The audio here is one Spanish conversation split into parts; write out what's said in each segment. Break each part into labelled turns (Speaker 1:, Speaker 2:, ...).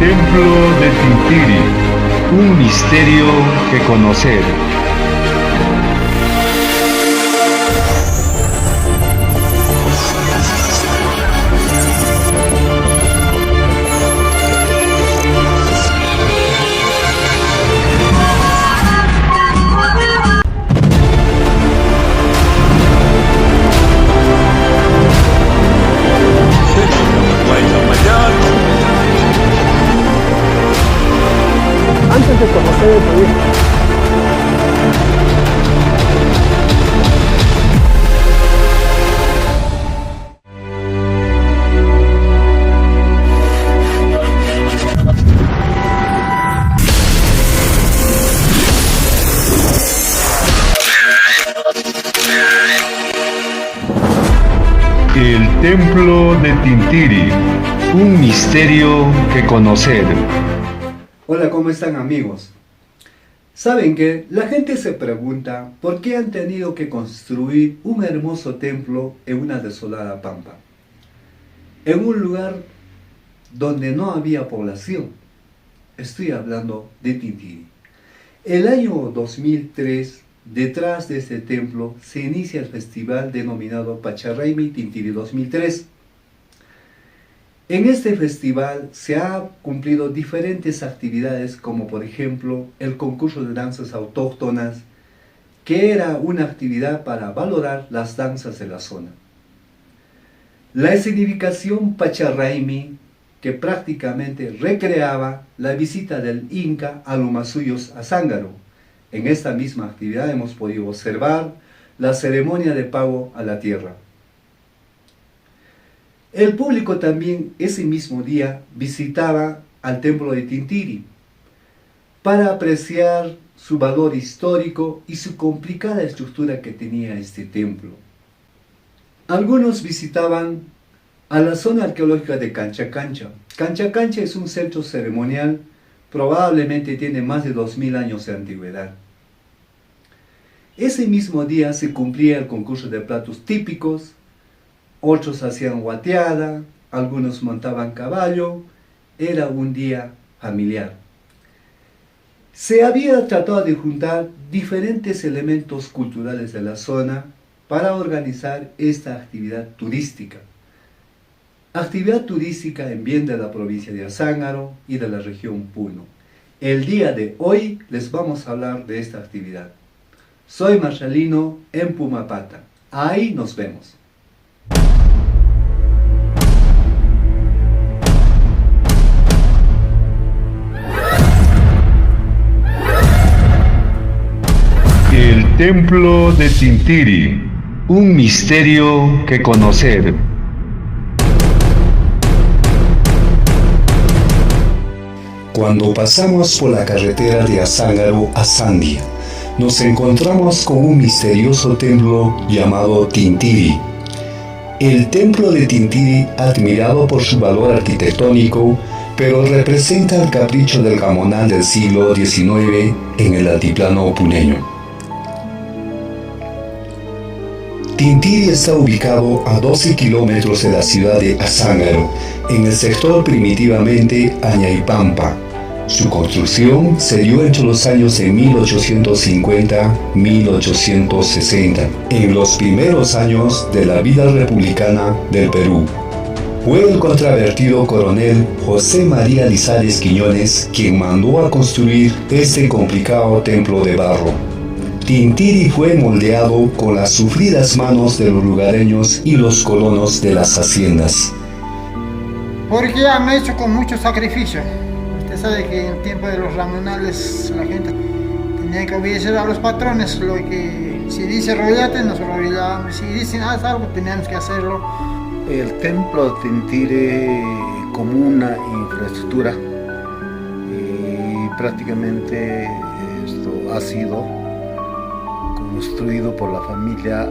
Speaker 1: Templo de Tintiri, un misterio que conocer.
Speaker 2: Antes de conocer el proyecto.
Speaker 1: El Templo de Tintiri, un misterio que conocer.
Speaker 3: Hola, ¿cómo están amigos? Saben que la gente se pregunta por qué han tenido que construir un hermoso templo en una desolada pampa, en un lugar donde no había población. Estoy hablando de Tintiri. El año 2003, detrás de este templo, se inicia el festival denominado Pacharraimi Tintiri 2003. En este festival se han cumplido diferentes actividades, como por ejemplo el concurso de danzas autóctonas, que era una actividad para valorar las danzas de la zona. La escenificación Pacharraimi, que prácticamente recreaba la visita del Inca a Lumasuyos a Zángaro. En esta misma actividad hemos podido observar la ceremonia de pago a la tierra. El público también ese mismo día visitaba al templo de Tintiri para apreciar su valor histórico y su complicada estructura que tenía este templo. Algunos visitaban a la zona arqueológica de Cancha Cancha. Cancha Cancha es un centro ceremonial, probablemente tiene más de 2000 años de antigüedad. Ese mismo día se cumplía el concurso de platos típicos. Otros hacían guateada, algunos montaban caballo. Era un día familiar. Se había tratado de juntar diferentes elementos culturales de la zona para organizar esta actividad turística. Actividad turística en bien de la provincia de Azángaro y de la región Puno. El día de hoy les vamos a hablar de esta actividad. Soy Marcelino en Pumapata. Ahí nos vemos.
Speaker 1: El Templo de Tintiri, un misterio que conocer.
Speaker 4: Cuando pasamos por la carretera de Azángaro a Sandia, nos encontramos con un misterioso templo llamado Tintiri. El templo de Tintiri, admirado por su valor arquitectónico, pero representa el capricho del gamonal del siglo XIX en el altiplano puneño. Tintiri está ubicado a 12 kilómetros de la ciudad de Azángaro, en el sector primitivamente Añaypampa. Su construcción se dio entre los años de 1850-1860, en los primeros años de la vida republicana del Perú. Fue el controvertido coronel José María Lizárez Quiñones quien mandó a construir este complicado templo de barro. Tintiri fue moldeado con las sufridas manos de los lugareños y los colonos de las haciendas.
Speaker 5: Porque han hecho con mucho sacrificio. Usted sabe que en el tiempo de los ramonales la gente tenía que obedecer a los patrones. Lo que si dice rollate, nos arrodillábamos. Si dicen haz algo, teníamos que hacerlo.
Speaker 6: El templo de Tintiri como una infraestructura y prácticamente esto ha sido construido por la familia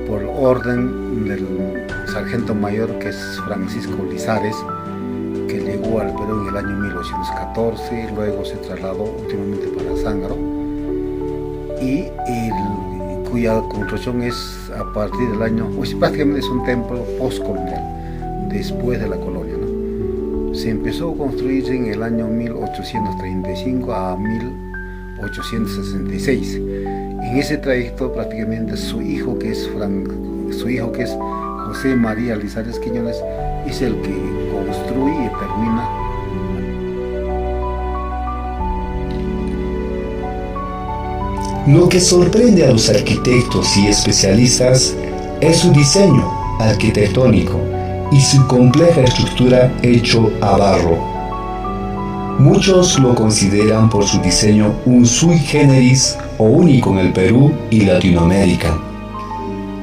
Speaker 6: por orden del sargento mayor que es Francisco Lizárez, que llegó al Perú en el año 1814, luego se trasladó últimamente para Zángaro y cuya construcción es a partir del año, pues prácticamente es un templo postcolonial, después de la colonia, ¿no? se empezó a construir en el año 1835 a 1866. En ese trayecto prácticamente su hijo que es José María Lizares Quiñones es el que construye y termina.
Speaker 4: Lo que sorprende a los arquitectos y especialistas es su diseño arquitectónico y su compleja estructura hecho a barro. Muchos lo consideran por su diseño un sui generis o único en el Perú y Latinoamérica.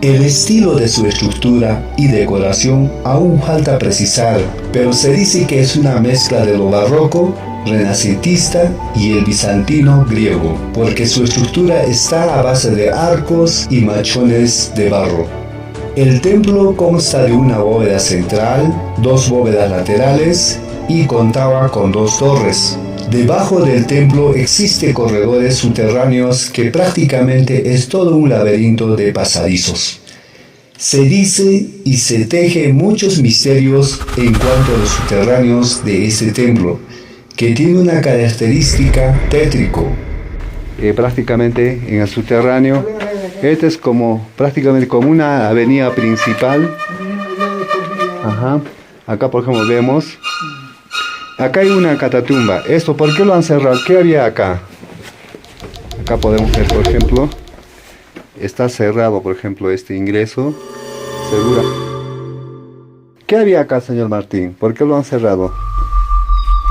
Speaker 4: El estilo de su estructura y decoración aún falta precisar, pero se dice que es una mezcla de lo barroco, renacentista y el bizantino griego, porque su estructura está a base de arcos y machones de barro. El templo consta de una bóveda central, 2 bóvedas laterales y contaba con 2 torres. Debajo del templo existen corredores subterráneos que prácticamente es todo un laberinto de pasadizos. Se dice y se teje muchos misterios en cuanto a los subterráneos de este templo, que tiene una característica tétrico. Prácticamente en el subterráneo, este es prácticamente como una avenida principal. Ajá. Acá por ejemplo vemos, acá hay una catatumba. Esto, ¿por qué lo han cerrado? ¿Qué había acá? Acá podemos ver, por ejemplo, está cerrado, por ejemplo, este ingreso. Segura. ¿Qué había acá, señor Martín? ¿Por qué lo han cerrado?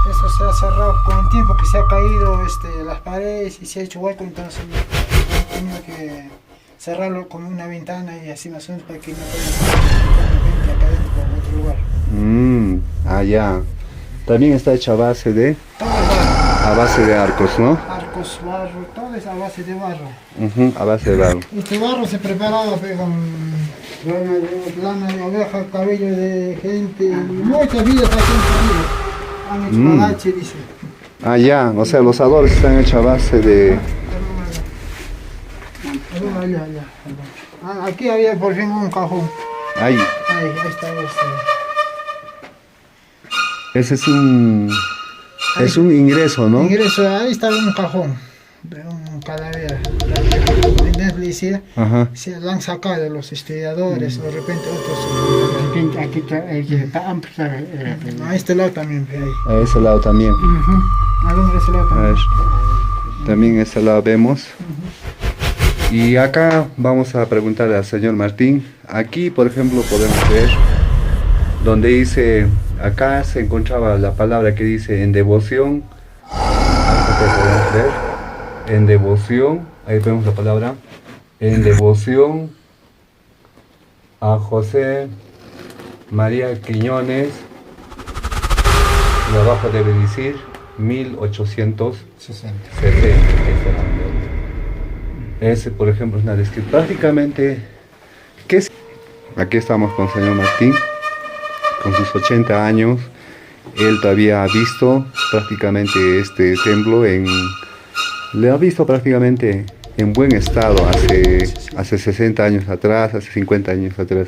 Speaker 5: Eso se ha cerrado con el tiempo que se ha caído las paredes y se ha hecho hueco, entonces hemos tenido que cerrarlo con una ventana y así más o menos para que no pueda acá dentro por otro lugar.
Speaker 4: Ya. También está hecha a base de...
Speaker 5: Todo es barro.
Speaker 4: A base de arcos, ¿no?
Speaker 5: Arcos, barro, todo es a base de barro.
Speaker 4: A base de barro.
Speaker 5: Este barro se preparaba con lana de oveja, cabello de gente, muchas vidas aquí han hecho palache, dice.
Speaker 4: Ya, o sea, los adornos están hechos a base de...
Speaker 5: Aquí había por fin un cajón.
Speaker 4: Ahí.
Speaker 5: Ahí está.
Speaker 4: Ese es un ingreso, ¿no?
Speaker 5: Ingreso, ahí estaba un cajón de un cadáver.
Speaker 4: Ajá.
Speaker 5: Se lo han sacado de los estudiadores, de repente otros.
Speaker 2: Aquí está amplio.
Speaker 5: A este lado también.
Speaker 4: A ese lado también.
Speaker 5: A ese lado
Speaker 4: A
Speaker 5: también.
Speaker 4: ver. También ese lado vemos. Y acá vamos a preguntarle al señor Martín. Aquí, por ejemplo, podemos ver donde dice, acá se encontraba la palabra que dice en devoción. Podemos ver. En devoción, ahí vemos la palabra. En devoción a José María Quiñones. Y abajo debe decir 1860. Ese, por ejemplo, es una descripción. Prácticamente, ¿qué es? Aquí estamos con el señor Martín, con sus 80 años. Él todavía ha visto prácticamente este templo le ha visto prácticamente en buen estado hace 60 años atrás, hace 50 años atrás.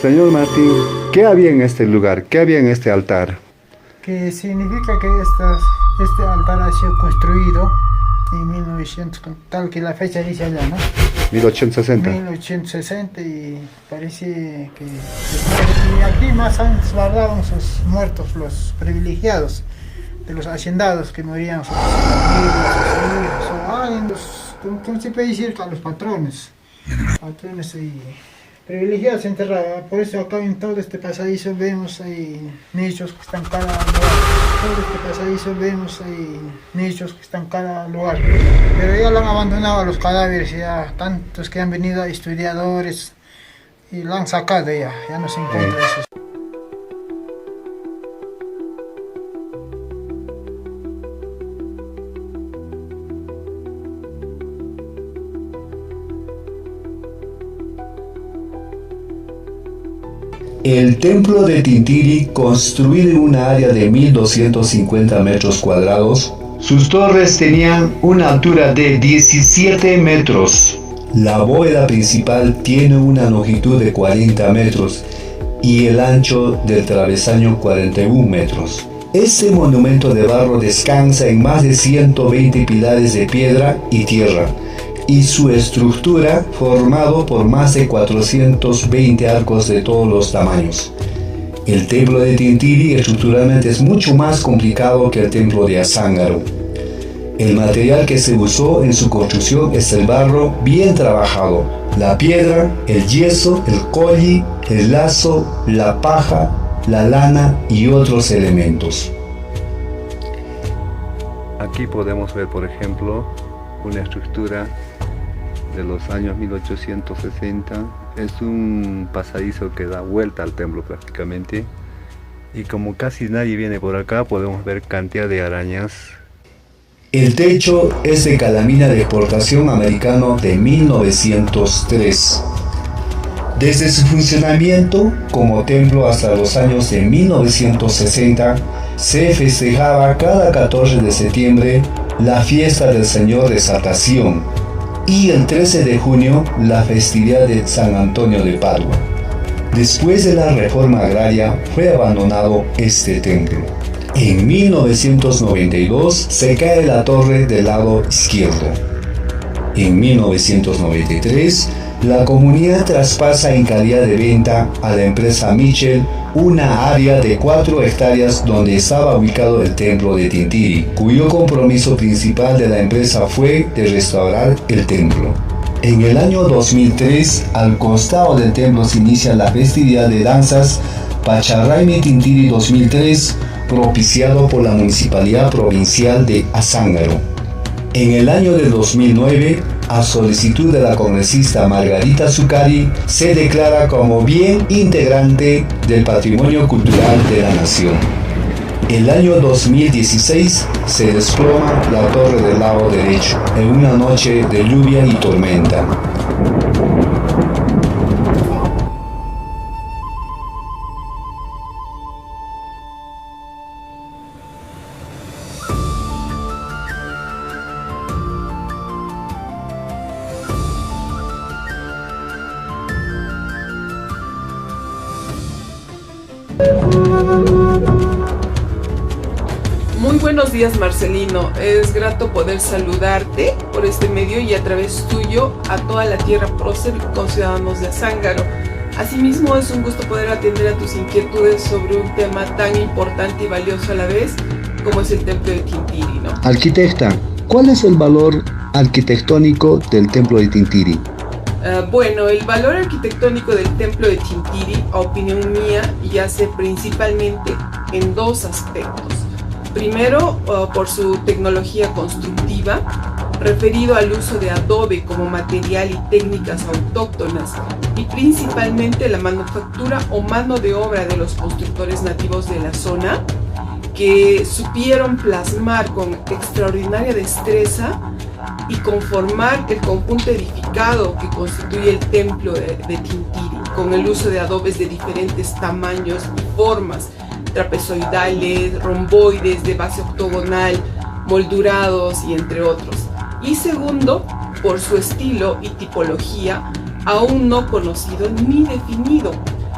Speaker 4: Señor Martín, ¿qué había en este lugar? ¿Qué había en este altar?
Speaker 5: Que significa que este altar ha sido construido en 1900, tal que la fecha dice allá, ¿no?
Speaker 4: 1860.
Speaker 5: 1860 y parece que y aquí más antes guardaban sus muertos, los privilegiados, de los haciendados que morían sus familias, sus hijos, ¿cómo se puede decir? A los patrones y privilegiados se enterraban. Por eso acá en todo este pasadizo vemos ahí nichos que están cada lugar. Todo este pasadizo vemos ahí nichos que están cada lugar. Pero ya lo han abandonado a los cadáveres, ya tantos que han venido estudiadores y lo han sacado ya no se encuentra eso.
Speaker 4: El templo de Tintiri, construido en una área de 1250 metros cuadrados, sus torres tenían una altura de 17 metros. La bóveda principal tiene una longitud de 40 metros y el ancho del travesaño 41 metros. Este monumento de barro descansa en más de 120 pilares de piedra y tierra, y su estructura formado por más de 420 arcos de todos los tamaños. El templo de Tintiri estructuralmente es mucho más complicado que el templo de Azángaro. El material que se usó en su construcción es el barro bien trabajado, la piedra, el yeso, el colli, el lazo, la paja, la lana y otros elementos.
Speaker 7: Aquí podemos ver, por ejemplo, una estructura de los años 1860. Es un pasadizo que da vuelta al templo prácticamente. Y como casi nadie viene por acá, podemos ver cantidad de arañas.
Speaker 4: El techo es de calamina de exportación americano de 1903. Desde su funcionamiento como templo hasta los años de 1960, se festejaba cada 14 de septiembre la fiesta del Señor de Exaltación y el 13 de junio la festividad de San Antonio de Padua. Después de la reforma agraria fue abandonado este templo. En 1992 se cae la torre del lado izquierdo. En 1993 la comunidad traspasa en calidad de venta a la empresa Mitchell una área de 4 hectáreas donde estaba ubicado el templo de Tintiri, cuyo compromiso principal de la empresa fue de restaurar el templo. En el año 2003, al costado del templo se inicia la festividad de danzas Pacharraimi Tintiri 2003, propiciado por la Municipalidad Provincial de Azángaro. En el año de 2009, a solicitud de la congresista Margarita Zuccari, se declara como bien integrante del patrimonio cultural de la nación. El año 2016 se desploma la torre del lado derecho en una noche de lluvia y tormenta.
Speaker 8: Muy buenos días, Marcelino. Es grato poder saludarte por este medio y a través tuyo a toda la tierra prócer y con ciudadanos de Azángaro. Asimismo, es un gusto poder atender a tus inquietudes sobre un tema tan importante y valioso a la vez como es el templo de Tintiri, ¿no?
Speaker 4: Arquitecta, ¿cuál es el valor arquitectónico del templo de Tintiri?
Speaker 8: Bueno, el valor arquitectónico del templo de Tintiri, a opinión mía, yace principalmente en dos aspectos. Primero, por su tecnología constructiva, referido al uso de adobe como material y técnicas autóctonas, y principalmente la manufactura o mano de obra de los constructores nativos de la zona, que supieron plasmar con extraordinaria destreza y conformar el conjunto edificado que constituye el templo de Tintiri, con el uso de adobes de diferentes tamaños y formas, trapezoidales, romboides, de base octogonal, moldurados y entre otros. Y segundo, por su estilo y tipología aún no conocido ni definido,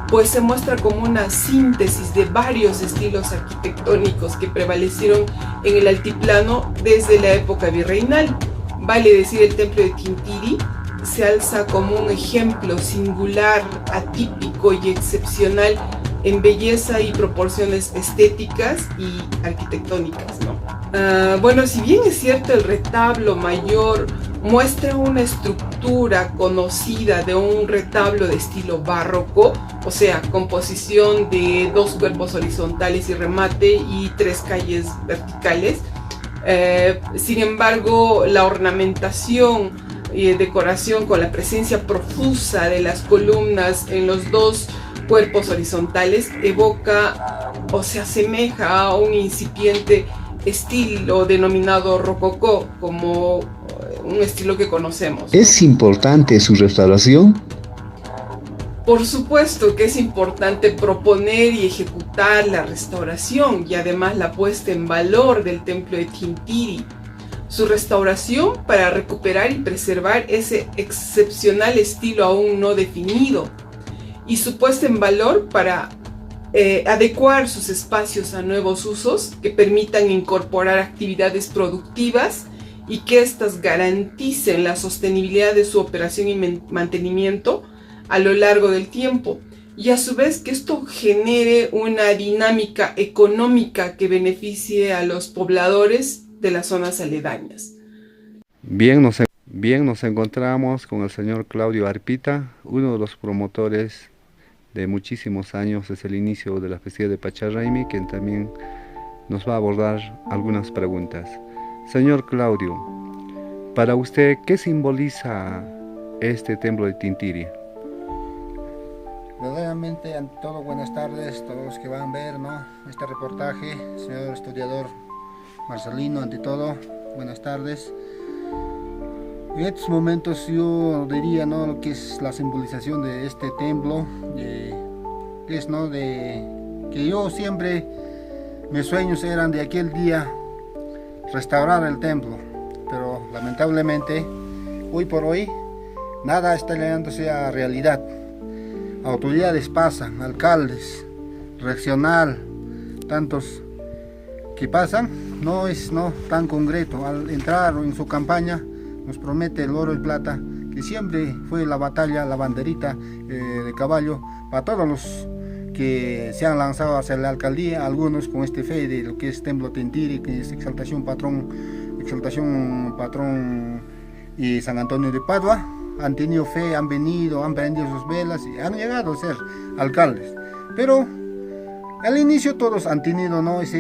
Speaker 8: pues se muestra como una síntesis de varios estilos arquitectónicos que prevalecieron en el altiplano desde la época virreinal. Vale decir, el templo de Tintiri se alza como un ejemplo singular, atípico y excepcional en belleza y proporciones estéticas y arquitectónicas, ¿no? Bueno, si bien es cierto, el retablo mayor muestra una estructura conocida de un retablo de estilo barroco, o sea, composición de 2 cuerpos horizontales y remate y 3 calles verticales. Sin embargo, la ornamentación y decoración con la presencia profusa de las columnas en los 2 cuerpos horizontales evoca o se asemeja a un incipiente estilo denominado rococó, como un estilo que conocemos.
Speaker 4: ¿Es importante su restauración?
Speaker 8: Por supuesto que es importante proponer y ejecutar la restauración y además la puesta en valor del templo de Tintiri. Su restauración para recuperar y preservar ese excepcional estilo aún no definido, y su puesta en valor para adecuar sus espacios a nuevos usos que permitan incorporar actividades productivas y que éstas garanticen la sostenibilidad de su operación y mantenimiento a lo largo del tiempo, y a su vez que esto genere una dinámica económica que beneficie a los pobladores de las zonas aledañas.
Speaker 7: Bien, nos encontramos con el señor Claudio Arpita, uno de los promotores de muchísimos años desde el inicio de la festividad de Pacharraimi, quien también nos va a abordar algunas preguntas. Señor Claudio, para usted, ¿qué simboliza este templo de Tintiri?
Speaker 5: Verdaderamente, ante todo, buenas tardes a todos los que van a ver, ¿no?, este reportaje. Señor historiador Marcelino, ante todo, buenas tardes. En estos momentos yo diría, ¿no?, lo que es la simbolización de este templo, es, ¿no?, de que yo siempre, mis sueños eran de aquel día restaurar el templo, pero lamentablemente hoy por hoy nada está llegándose a realidad. Autoridades pasan, alcaldes, regional, tantos que pasan, no es tan concreto. Al entrar en su campaña nos promete el oro y plata, que siempre fue la batalla, la banderita de caballo para todos los que se han lanzado hacia la alcaldía, algunos con este fe de lo que es Templo Tintiri, que es exaltación patrón y San Antonio de Padua. Han tenido fe, han venido, han prendido sus velas y han llegado a ser alcaldes. Pero al inicio todos han tenido, ¿no?, esa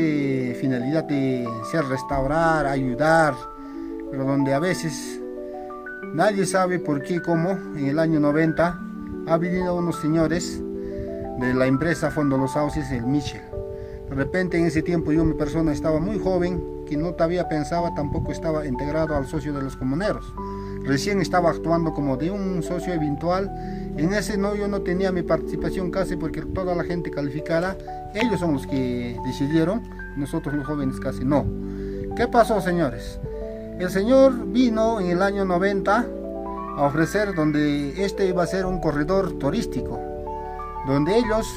Speaker 5: finalidad de ser restaurar, ayudar, pero donde a veces nadie sabe por qué, cómo en el año 90 ha venido unos señores de la empresa Fondo Los Sauces, el Michel. De repente en ese tiempo yo, mi persona, estaba muy joven, que no todavía pensaba, tampoco estaba integrado al socio de los comuneros. Recién estaba actuando como de un socio eventual. En ese yo no tenía mi participación casi, porque toda la gente calificada, ellos son los que decidieron, nosotros los jóvenes casi no. ¿Qué pasó, señores? El señor vino en el año 90 a ofrecer donde este iba a ser un corredor turístico, donde ellos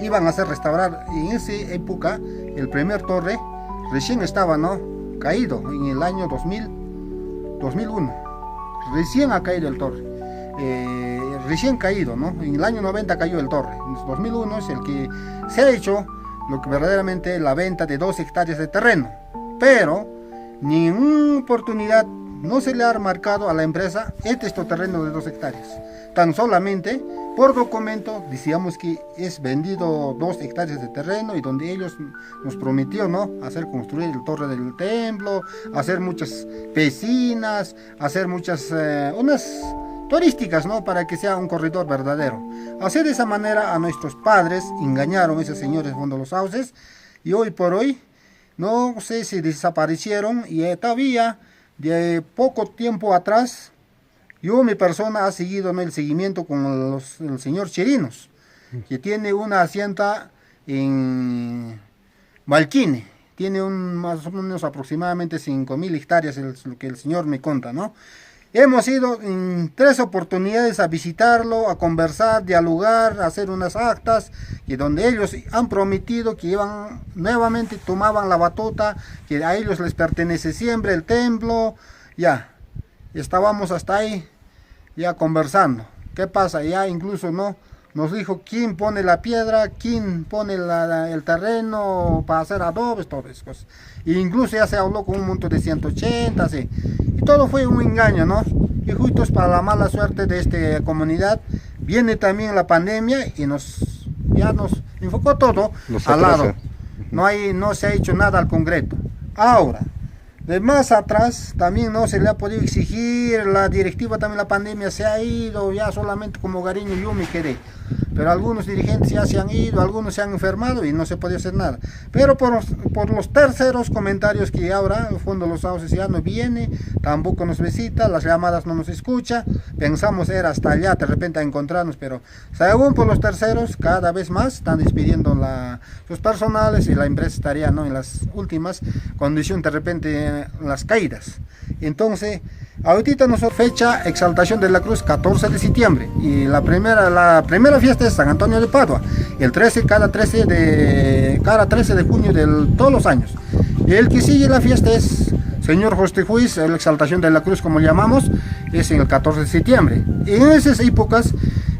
Speaker 5: iban a hacer restaurar. En esa época el primer torre recién estaba caído en el año 2001, recién ha caído el torre, recién caído, en el año 90 cayó el torre. En el 2001 es el que se ha hecho lo que verdaderamente la venta de 2 hectáreas de terreno, pero ninguna oportunidad no se le ha marcado a la empresa este terreno de 2 hectáreas. Tan solamente por documento decíamos que es vendido 2 hectáreas de terreno, y donde ellos nos prometió hacer construir el torre del templo, hacer muchas piscinas, hacer muchas unas turísticas, para que sea un corredor verdadero. Así de esa manera a nuestros padres engañaron esos señores Fondo Los Sauces, y hoy por hoy no sé si desaparecieron. Y todavía de poco tiempo atrás yo, mi persona, ha seguido el seguimiento con el señor Chirinos, que tiene una hacienda en Malquine, tiene más o menos aproximadamente 5.000 hectáreas, es lo que el señor me cuenta, Hemos ido en 3 oportunidades a visitarlo, a conversar, dialogar, a hacer unas actas, y donde ellos han prometido que iban nuevamente, tomaban la batuta, que a ellos les pertenece siempre el templo. Ya estábamos hasta ahí ya conversando. ¿Qué pasa? Ya incluso nos dijo quién pone la piedra, quién pone el terreno para hacer adobes, todas esas cosas. E incluso ya se habló con un monto de 180, sí. Y todo fue un engaño, Y justo es para la mala suerte de esta comunidad. Viene también la pandemia y ya nos enfocó todo al lado. No se ha hecho nada al concreto. Ahora, de más atrás también no se le ha podido exigir, la directiva también, la pandemia se ha ido, ya solamente como Gariño yo me quedé. Pero algunos dirigentes ya se han ido, algunos se han enfermado y no se podía hacer nada. Pero por los terceros comentarios que ahora el Fondo Los Sauces ya no viene, tampoco nos visita, las llamadas no nos escucha, pensamos era hasta allá de repente a encontrarnos, pero según por los terceros cada vez más están despidiendo sus personales, y la empresa estaría en las últimas condiciones, de repente las caídas. Entonces Ahorita nuestra fecha exaltación de la cruz 14 de septiembre y la primera fiesta es San Antonio de Padua, el 13 cada 13 de junio de todos los años. Y el que sigue la fiesta es Señor Justijuiz, la exaltación de la cruz como llamamos, es en el 14 de septiembre. Y en esas épocas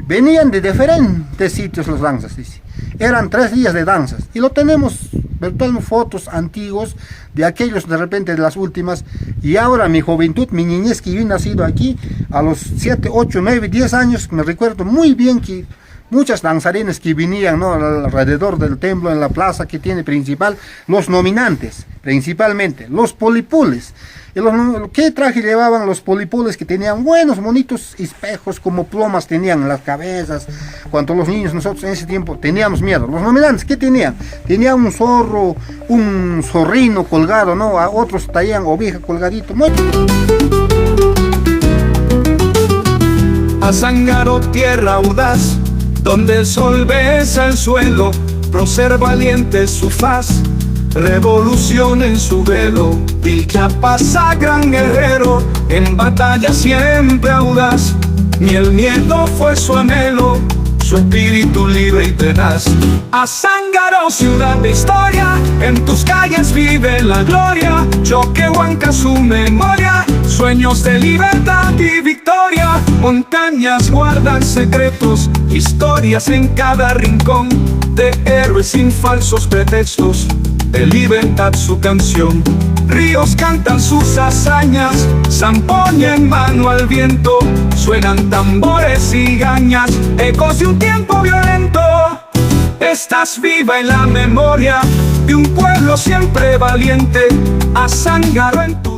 Speaker 5: venían de diferentes sitios las danzas, dice. Eran 3 días de danzas y lo tenemos virtualmente fotos antiguos de aquellos de repente de las últimas. Y ahora mi juventud, mi niñez que yo he nacido aquí a los 7, 8, 9, 10 años, me recuerdo muy bien que muchas danzarinas que venían, ¿no?, alrededor del templo, en la plaza que tiene principal, los nominantes, principalmente, los polipules. ¿Qué traje llevaban los polipules? Que tenían buenos, bonitos espejos, como plumas tenían en las cabezas. Cuando los niños, nosotros en ese tiempo, teníamos miedo. Los nominantes, ¿qué tenían? Tenían un zorro, un zorrino colgado, ¿no? A otros traían oveja colgadito.
Speaker 9: Azángaro, tierra audaz, donde el sol besa el suelo, prócer valiente su faz, revolución en su velo. Pilchapasa, gran guerrero, en batalla siempre audaz, ni el miedo fue su anhelo, su espíritu libre y tenaz. Azángaro, ciudad de historia, en tus calles vive la gloria, Choquehuanca su memoria, sueños de libertad y victoria. Montañas guardan secretos, historias en cada rincón, de héroes sin falsos pretextos, de libertad su canción. Ríos cantan sus hazañas, zampoña en mano al viento, suenan tambores y gañas, ecos de un tiempo violento. Estás viva en la memoria de un pueblo siempre valiente, Azángaro en tu